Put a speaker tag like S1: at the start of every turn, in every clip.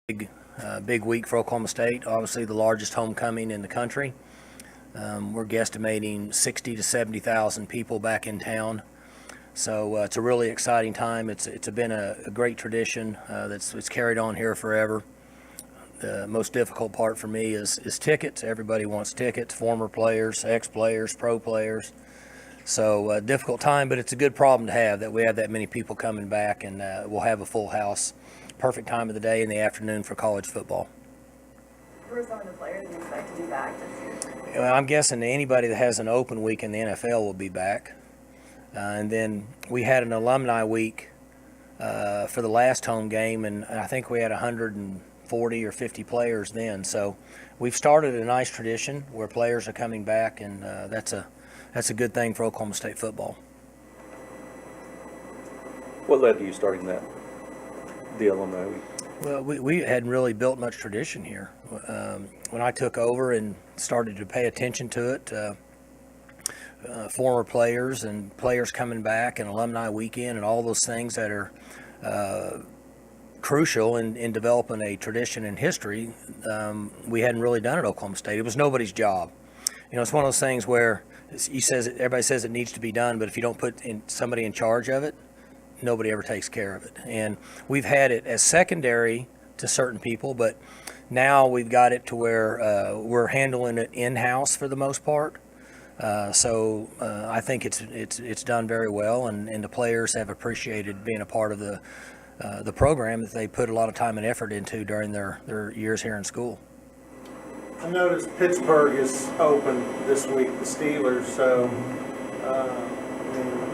S1: Big week for Oklahoma State. Obviously, the largest homecoming in the country. We're guesstimating 60 to 70,000 people back in town. So it's a really exciting time. It's been a great tradition it's carried on here forever. The most difficult part for me is tickets. Everybody wants tickets, former players, ex-players, pro players. So difficult time, but it's a good problem to have that we have that many people coming back, and we'll have a full house. Perfect time of the day in the afternoon for college football.
S2: Who are some of the players you expect to be back this year?
S1: Well, I'm guessing anybody that has an open week in the NFL will be back. And then we had an alumni week for the last home game, and I think we had 140 or 50 players then. So we've started a nice tradition where players are coming back, and that's a good thing for Oklahoma State football.
S3: What led to you starting the alumni week?
S1: Well, we hadn't really built much tradition here. When I took over and started to pay attention to it, former players and players coming back and alumni weekend and all those things that are crucial in developing a tradition in history, we hadn't really done at Oklahoma State. It was nobody's job. You know, it's one of those things where everybody says it needs to be done, but if you don't put somebody in charge of it, nobody ever takes care of it. And we've had it as secondary to certain people, but now we've got it to where we're handling it in-house for the most part. So I think it's done very well, and the players have appreciated being a part of the program that they put a lot of time and effort into during their years here in school.
S4: I noticed Pittsburgh is open this week, the Steelers, so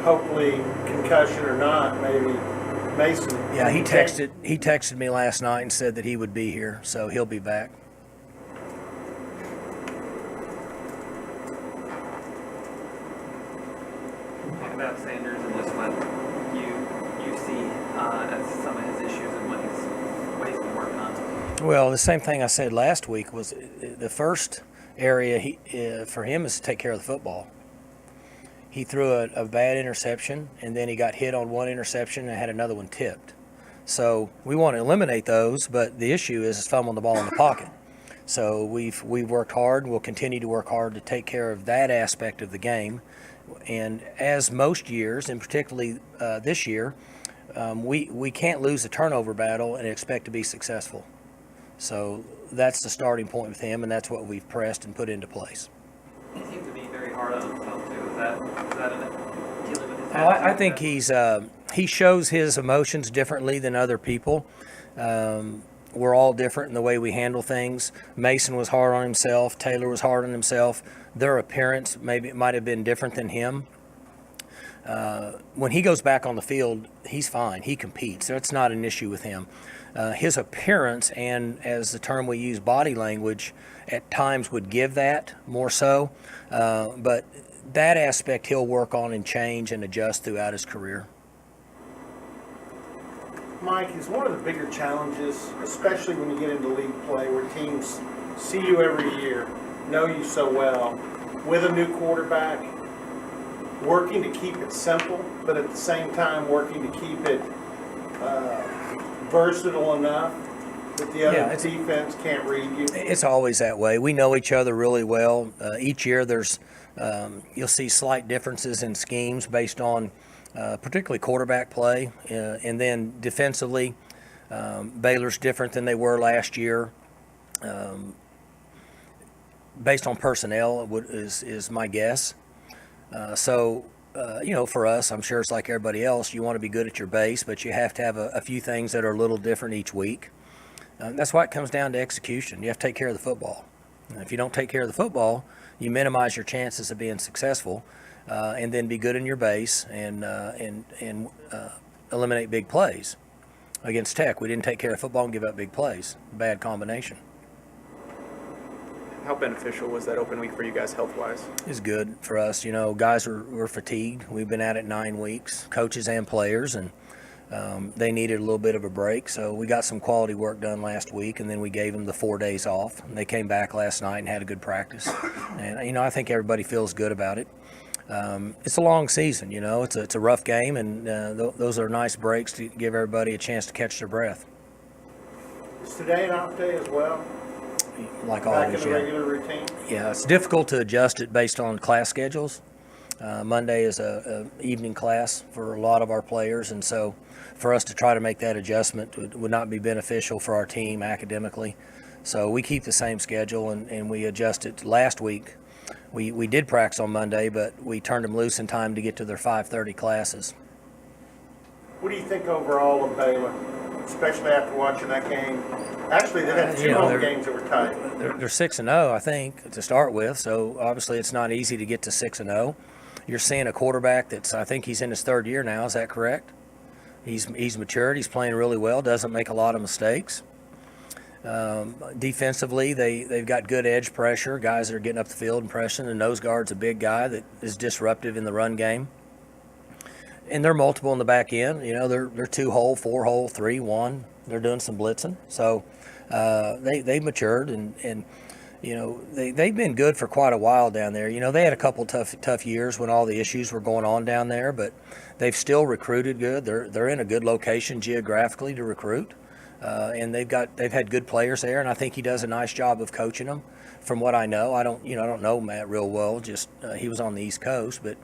S4: hopefully, concussion or not, maybe Mason.
S1: Yeah, he texted me last night and said that he would be here, so he'll be back.
S5: Talk about Sanders and just what you see as some of his issues and what he's been working on.
S1: Well, the same thing I said last week was the first area for him is to take care of the football. He threw a bad interception, and then he got hit on one interception and had another one tipped. So we want to eliminate those, but the issue is fumbling the ball in the pocket. So we've worked hard, and we'll continue to work hard to take care of that aspect of the game. And as most years, and particularly this year, we can't lose the turnover battle and expect to be successful. So that's the starting point with him, and that's what we've pressed and put into place.
S5: He seems to be very hard on himself too. Is that dealing with his
S1: I think he shows his emotions differently than other people. We're all different in the way we handle things. Mason was hard on himself. Taylor was hard on himself. Their appearance might have been different than him. When he goes back on the field, he's fine. He competes. That's not an issue with him. His appearance and, as the term we use, body language, at times would give that more so. But that aspect he'll work on and change and adjust throughout his career.
S4: Mike, is one of the bigger challenges, especially when you get into league play, where teams see you every year, know you so well, with a new quarterback, working to keep it simple, but at the same time working to keep it versatile enough that the other defense can't read you?
S1: It's always that way. We know each other really well. Each year you'll see slight differences in schemes based on particularly quarterback play. And then defensively, Baylor's different than they were last year. Based on personnel is my guess. For us, I'm sure it's like everybody else. You want to be good at your base, but you have to have a few things that are a little different each week. That's why it comes down to execution. You have to take care of the football. And if you don't take care of the football, you minimize your chances of being successful, and then be good in your base and eliminate big plays. Against Tech, we didn't take care of football and give up big plays. Bad combination.
S6: How beneficial was that open week for you guys health-wise?
S1: It's good for us. You know, guys were fatigued. We've been at it 9 weeks, coaches and players, and they needed a little bit of a break. So we got some quality work done last week, and then we gave them the 4 days off. And they came back last night and had a good practice. And, I think everybody feels good about it. It's a long season, It's a rough game, and those are nice breaks to give everybody a chance to catch their breath.
S4: Is today an off day as well?
S1: Like
S4: Back in
S1: always,
S4: the
S1: yeah.
S4: regular routine?
S1: Yeah, it's difficult to adjust it based on class schedules. Monday is a evening class for a lot of our players, and so for us to try to make that adjustment would not be beneficial for our team academically. So we keep the same schedule, and we adjust it. Last week, we did practice on Monday, but we turned them loose in time to get to their 5:30 classes.
S4: What do you think overall of Baylor, especially after watching that game? Actually, they've had two
S1: You know,
S4: home
S1: they're-
S4: games that were tight.
S1: They're 6-0, I think, to start with. So obviously, it's not easy to get to 6-0. You're seeing a quarterback I think he's in his third year now. Is that correct? He's matured. He's playing really well. Doesn't make a lot of mistakes. Defensively, they've got good edge pressure. Guys that are getting up the field and pressing. The nose guard's a big guy that is disruptive in the run game. And they're multiple in the back end. You know, they're 2-hole, 4-hole, 3-1. They're doing some blitzing. So they've matured and you know they've been good for quite a while down there. You know, they had a couple tough years when all the issues were going on down there, but they've still recruited good. They're in a good location geographically to recruit, and they've had good players there. And I think he does a nice job of coaching them. From what I know, I don't know Matt real well. Just he was on the East Coast, but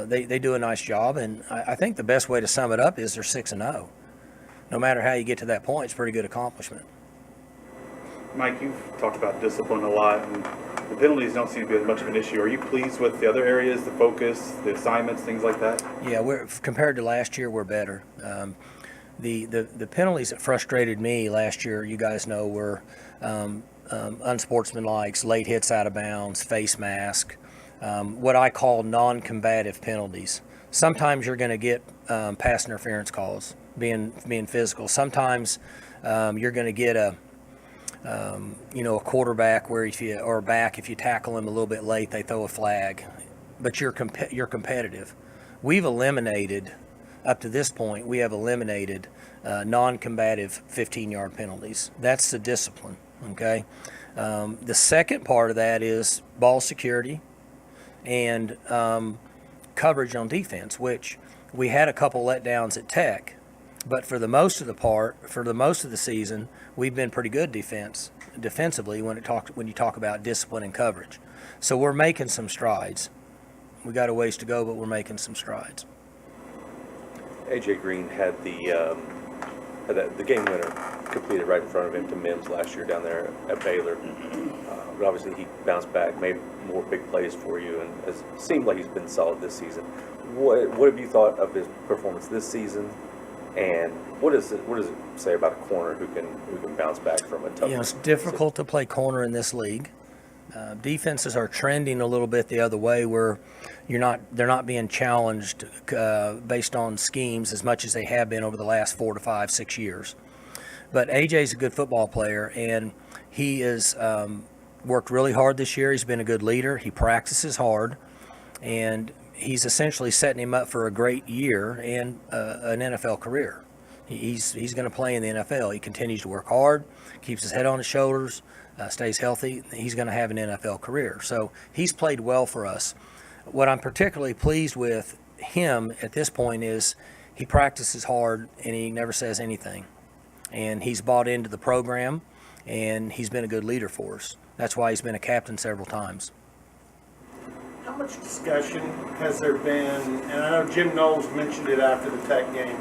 S1: they do a nice job. And I think the best way to sum it up is they're 6-0. No matter how you get to that point, it's a pretty good accomplishment.
S3: Mike, you've talked about discipline a lot, and the penalties don't seem to be as much of an issue. Are you pleased with the other areas, the focus, the assignments, things like that?
S1: Yeah, compared to last year, we're better. The penalties that frustrated me last year, you guys know, were unsportsmanlike, late hits out of bounds, face mask, what I call non-combative penalties. Sometimes you're going to get pass interference calls, being physical. Sometimes you're going to get a quarterback where if you tackle him a little bit late, they throw a flag. But you're competitive. We've eliminated, up to this point, we have eliminated non-combative 15-yard penalties. That's the discipline, okay? The second part of that is ball security and coverage on defense, which we had a couple letdowns at Tech, but for the most of the season, we've been pretty good defensively when you talk about discipline and coverage. So we're making some strides. We got a ways to go, but we're making some strides.
S3: AJ Green had the game winner completed right in front of him to Mims last year down there at Baylor. But obviously he bounced back, made more big plays for you, and it seemed like he's been solid this season. What have you thought of his performance this season? And what does it say about a corner who can bounce back from a tough?
S1: It's difficult to play corner in this league. Defenses are trending a little bit the other way, where they're not being challenged based on schemes as much as they have been over the last 4 to 5, 6 years. But AJ's a good football player, and he is worked really hard this year. He's been a good leader. He practices hard, and he's essentially setting him up for a great year and an NFL career. He's going to play in the NFL. He continues to work hard, keeps his head on his shoulders, stays healthy. He's going to have an NFL career. So he's played well for us. What I'm particularly pleased with him at this point is he practices hard and he never says anything. And he's bought into the program, and he's been a good leader for us. That's why he's been a captain several times.
S4: How much discussion has there been, and I know Jim Knowles mentioned it after the Tech game,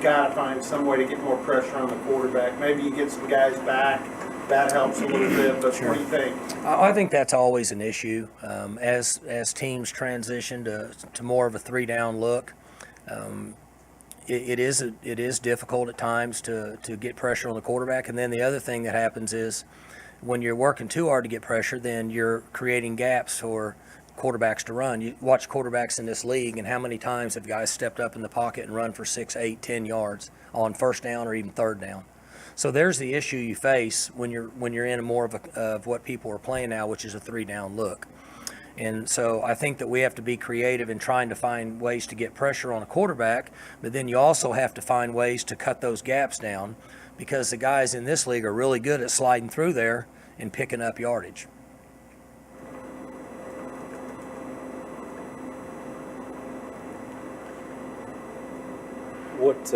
S4: got to find some way to get more pressure on the quarterback. Maybe you get some guys back, that helps a little bit, but What do you think?
S1: I think that's always an issue. As teams transition to more of a 3-down look, it is difficult at times to get pressure on the quarterback. And then the other thing that happens is when you're working too hard to get pressure, then you're creating gaps for quarterbacks to run. You watch quarterbacks in this league, and how many times have guys stepped up in the pocket and run for 6, 8, 10 yards on first down or even third down. So there's the issue you face when you're in more of what people are playing now, which is a 3-down look. And so I think that we have to be creative in trying to find ways to get pressure on a quarterback, but then you also have to find ways to cut those gaps down, because the guys in this league are really good at sliding through there and picking up yardage.
S3: What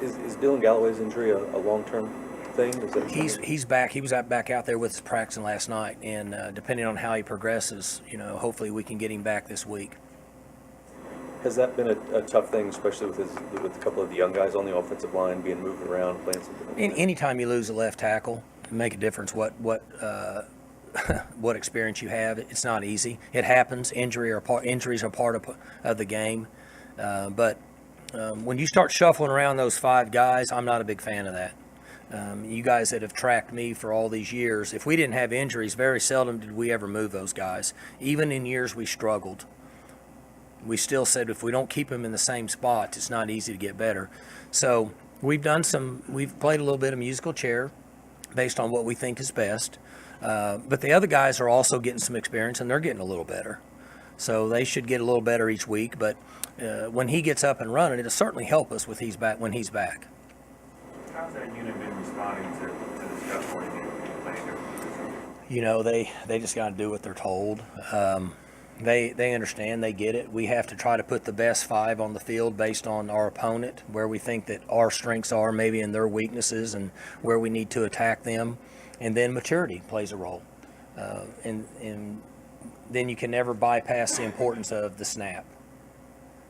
S3: Is Dylan Galloway's injury a long-term thing? Is that
S1: He's back. He was back out there with us practicing last night, and depending on how he progresses, hopefully we can get him back this week.
S3: Has that been a tough thing, especially with a couple of the young guys on the offensive line being moved around, playing something?
S1: Anytime you lose a left tackle, it make a difference what what experience you have. It's not easy. It happens. Injuries are part of the game, but when you start shuffling around those five guys, I'm not a big fan of that. You guys that have tracked me for all these years, if we didn't have injuries, very seldom did we ever move those guys. Even in years we struggled, we still said if we don't keep them in the same spot, it's not easy to get better. So we've played a little bit of musical chair based on what we think is best. But the other guys are also getting some experience, and they're getting a little better. So they should get a little better each week. But when he gets up and running, it'll certainly help us when he's back.
S7: How's that unit been responding to the stuff when you playing
S1: They just got to do what they're told. They understand, they get it. We have to try to put the best five on the field based on our opponent, where we think that our strengths are, maybe in their weaknesses, and where we need to attack them. And then maturity plays a role. And then you can never bypass the importance of the snap.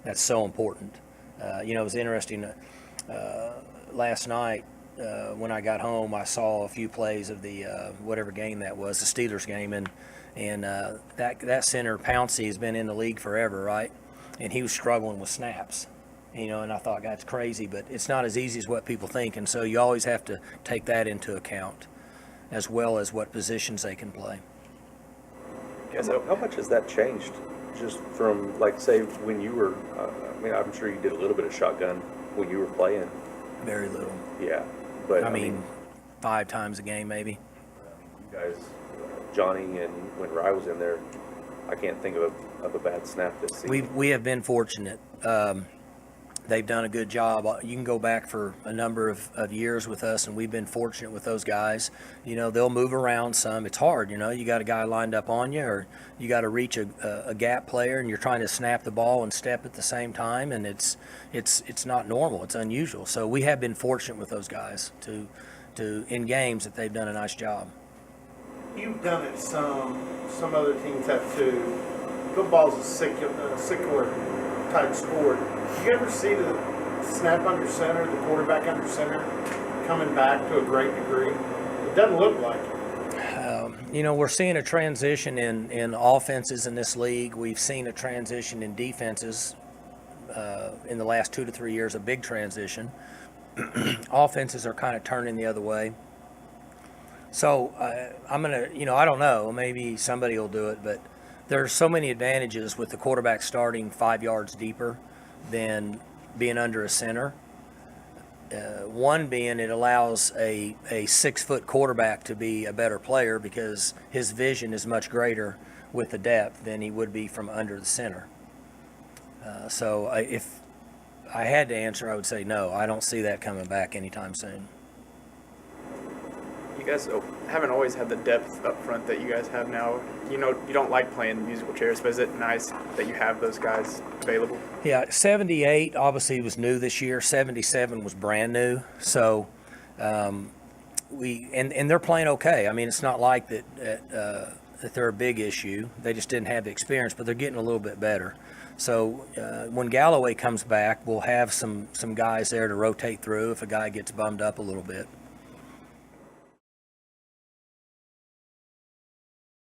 S1: That's so important. It was interesting. Last night, when I got home, I saw a few plays of the whatever game that was, the Steelers game, and that center Pouncey has been in the league forever, right? And he was struggling with snaps, and I thought, God, it's crazy, but it's not as easy as what people think, and so you always have to take that into account, as well as what positions they can play.
S3: How much has that changed? Just from, like, say, when you were, I'm sure you did a little bit of shotgun when you were playing.
S1: Very little.
S3: Yeah, but
S1: I mean 5 times a game maybe.
S3: You guys, Johnny and when Rye was in there, I can't think of a bad snap this season.
S1: We have been fortunate. They've done a good job. You can go back for a number of years with us, and we've been fortunate with those guys. They'll move around some. It's hard, you got a guy lined up on you, or you got to reach a gap player, and you're trying to snap the ball and step at the same time, and it's not normal. It's unusual. So we have been fortunate with those guys to in games that they've done a nice job.
S4: You've done it some other teams have too. Football's a secular type sport. Do you ever see the snap under center, the quarterback under center, coming back to a great degree? It doesn't look like it.
S1: We're seeing a transition in offenses in this league. We've seen a transition in defenses in the last 2 to 3 years, a big transition. Offenses are kind of turning the other way. So I'm going to, I don't know, maybe somebody will do it, but there's so many advantages with the quarterback starting 5 yards deeper than being under a center. One being it allows a 6-foot quarterback to be a better player because his vision is much greater with the depth than he would be from under the center. So if I had to answer, I would say no. I don't see that coming back anytime soon.
S6: You guys haven't always had the depth up front that you guys have now. You don't like playing musical chairs, but is it nice that you have those guys available?
S1: Yeah, 78 obviously was new this year. 77 was brand new. So and they're playing okay. I mean, it's not like that they're a big issue. They just didn't have the experience, but they're getting a little bit better. So when Galloway comes back, we'll have some guys there to rotate through if a guy gets bummed up a little bit.